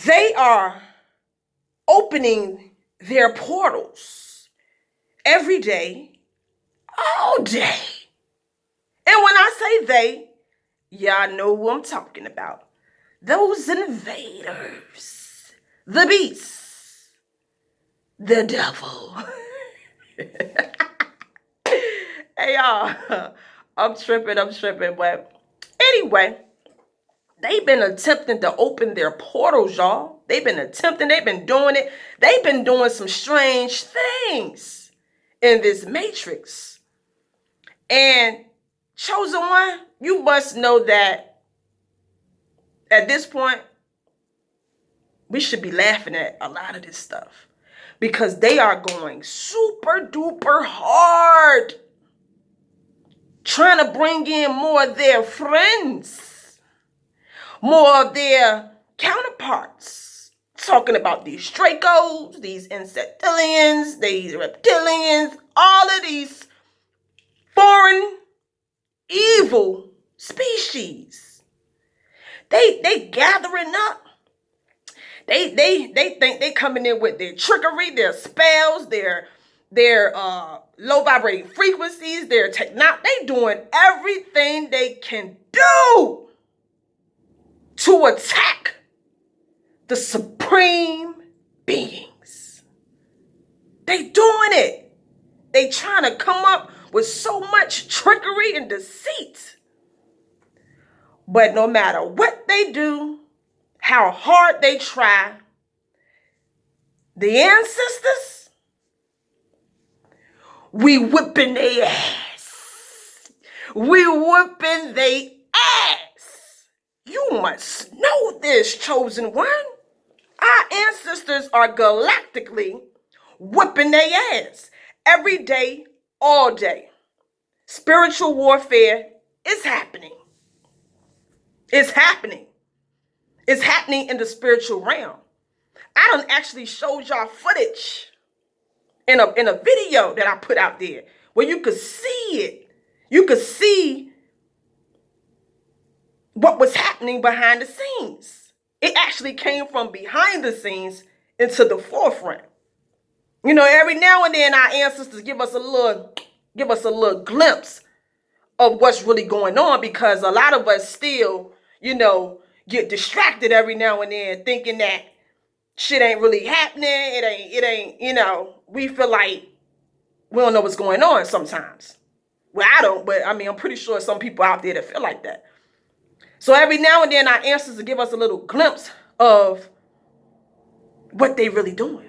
They are opening their portals every day, all day. And when I say they, y'all know who I'm talking about. Those invaders, the beasts, the devil. Hey, y'all, I'm tripping. But anyway, they've been attempting to open their portals, y'all. They've been doing it. They've been doing some strange things in this matrix. And chosen one, you must know that at this point, we should be laughing at a lot of this stuff because they are going super duper hard trying to bring in more of their friends, more of their counterparts. Talking about these Dracos, these insectilians, these reptilians, all of these foreign evil species. They gathering up. They think they coming in with their trickery, their spells, their low vibrating frequencies, their they doing everything they can do to attack the supreme beings. They doing it. They trying to come up with so much trickery and deceit. But no matter what they do, how hard they try, the ancestors, we whipping their ass. We whipping their ass. You must know this, chosen one. Our ancestors are galactically whipping their ass every day, all day. Spiritual warfare is happening. It's happening. It's happening in the spiritual realm. I done actually showed y'all footage in a video that I put out there where you could see it. You could see what was happening behind the scenes. It actually came from behind the scenes into the forefront. You know, every now and then our ancestors give us a little glimpse of what's really going on, because a lot of us still, get distracted every now and then thinking that shit ain't really happening. It ain't, we feel like we don't know what's going on sometimes. Well, I don't, but I'm pretty sure some people out there that feel like that. So every now and then our ancestors give us a little glimpse of what they really doing.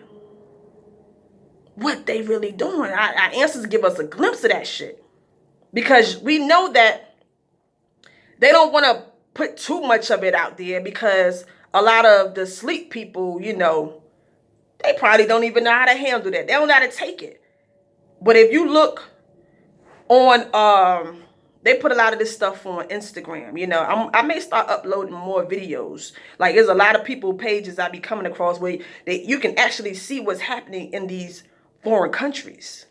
What they really doing. Our ancestors give us a glimpse of that shit. Because we know that they don't want to put too much of it out there, because a lot of the sleep people, they probably don't even know how to handle that. They don't know how to take it. But if you look on, they put a lot of this stuff on Instagram. I may start uploading more videos. Like, there's a lot of people pages I be coming across where you can actually see what's happening in these foreign countries,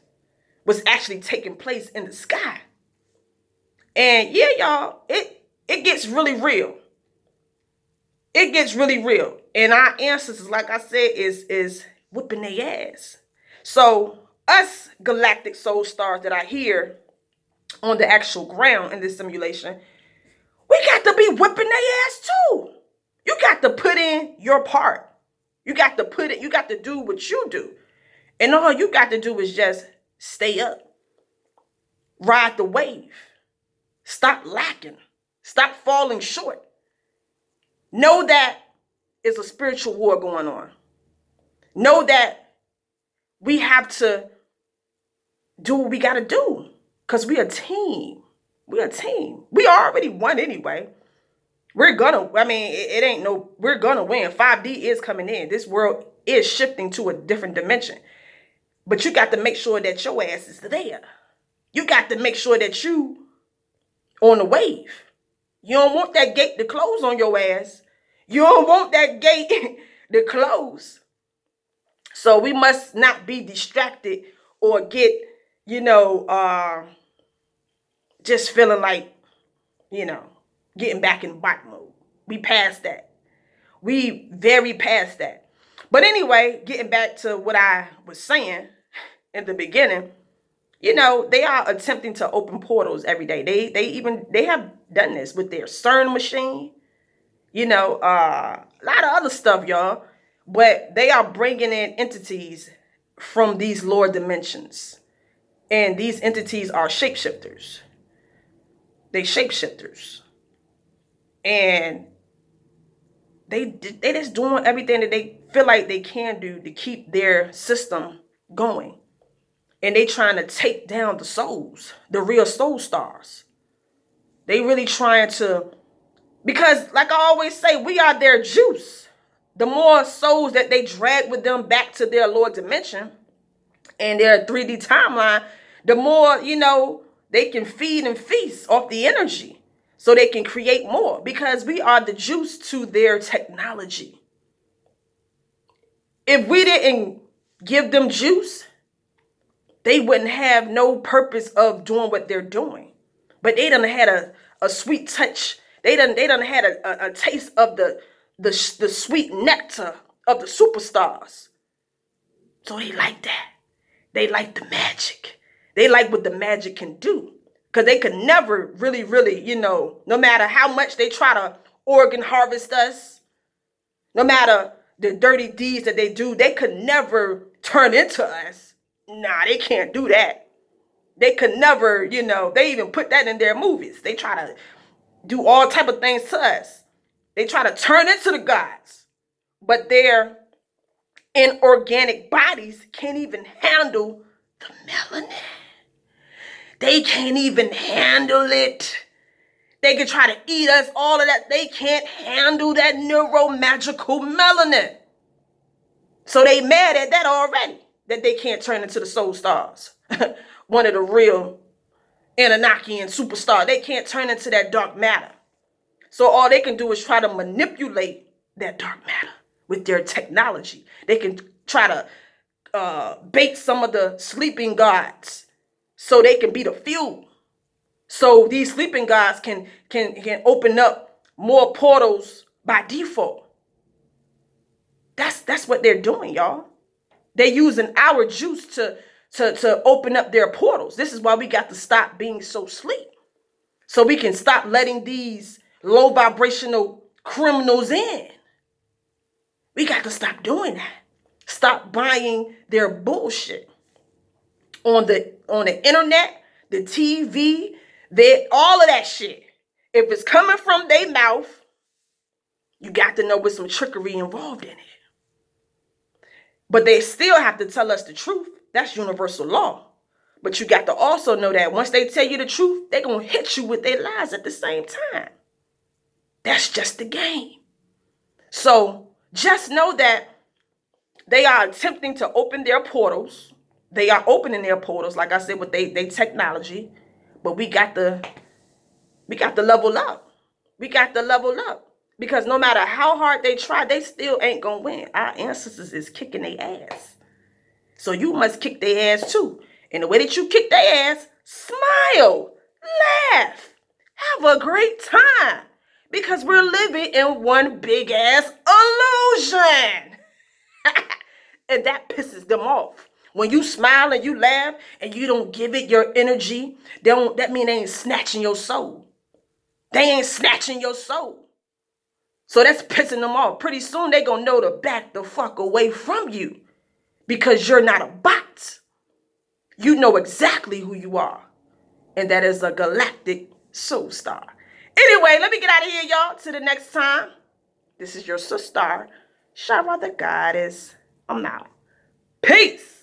what's actually taking place in the sky. And yeah, y'all, it gets really real. It gets really real. And our ancestors, like I said, is whipping their ass. So us galactic soul stars that are here on the actual ground in this simulation, we got to be whipping their ass too. You got to put in your part. You got to do what you do. And all you got to do is just stay up. Ride the wave. Stop lacking. Stop falling short. Know that it's a spiritual war going on. Know that we have to do what we got to do, because we're a team. We're a team. We already won anyway. We're gonna win. 5D is coming in. This world is shifting to a different dimension. But you got to make sure that your ass is there. You got to make sure that you on the wave. You don't want that gate to close on your ass. You don't want that gate to close. So we must not be distracted or get, just feeling like, getting back in bot mode. We past that. We very past that. But anyway, getting back to what I was saying in the beginning, they are attempting to open portals every day. They have done this with their CERN machine, a lot of other stuff, y'all. But they are bringing in entities from these lower dimensions. And these entities are shapeshifters. They shapeshifters. And they just doing everything that they feel like they can do to keep their system going. And they trying to take down the souls, the real soul stars. They really trying to, because like I always say, we are their juice. The more souls that they drag with them back to their lower dimension and their 3D timeline, the more, they can feed and feast off the energy so they can create more, because we are the juice to their technology. If we didn't give them juice, they wouldn't have no purpose of doing what they're doing. But they done had a sweet touch. They done had a taste of the sweet nectar of the superstars. So they like that. They like the magic. They like what the magic can do. Because they could never really, no matter how much they try to organ harvest us, no matter the dirty deeds that they do, they could never turn into us. Nah, they can't do that. They could never, they even put that in their movies. They try to do all type of things to us. They try to turn into the gods. But their inorganic bodies can't even handle the melanin. They can't even handle it. They can try to eat us, all of that. They can't handle that neuromagical melanin. So they mad at that already, that they can't turn into the soul stars. One of the real Anunnakian superstars. They can't turn into that dark matter. So all they can do is try to manipulate that dark matter with their technology. They can try to bait some of the sleeping gods so they can be the fuel. So these sleeping gods can open up more portals by default. That's what they're doing, y'all. They're using our juice to open up their portals. This is why we got to stop being so sleep. So we can stop letting these low vibrational criminals in. We got to stop doing that. Stop buying their bullshit on the internet, the TV, all of that shit. If it's coming from their mouth, you got to know there's some trickery involved in it. But they still have to tell us the truth. That's universal law. But you got to also know that once they tell you the truth, they're going to hit you with their lies at the same time. That's just the game. So just know that they are attempting to open their portals. They are opening their portals, like I said, with their technology. But we got to level up. We got to level up. Because no matter how hard they try, they still ain't going to win. Our ancestors is kicking their ass. So you must kick their ass too. And the way that you kick their ass, smile, laugh, have a great time. Because we're living in one big ass illusion. And that pisses them off. When you smile and you laugh and you don't give it your energy, that means they ain't snatching your soul. They ain't snatching your soul. So that's pissing them off. Pretty soon they gonna know to back the fuck away from you. Because you're not a bot. You know exactly who you are. And that is a galactic soul star. Anyway, let me get out of here, y'all. Till the next time. This is your sister, Shara the Goddess. I'm out. Peace.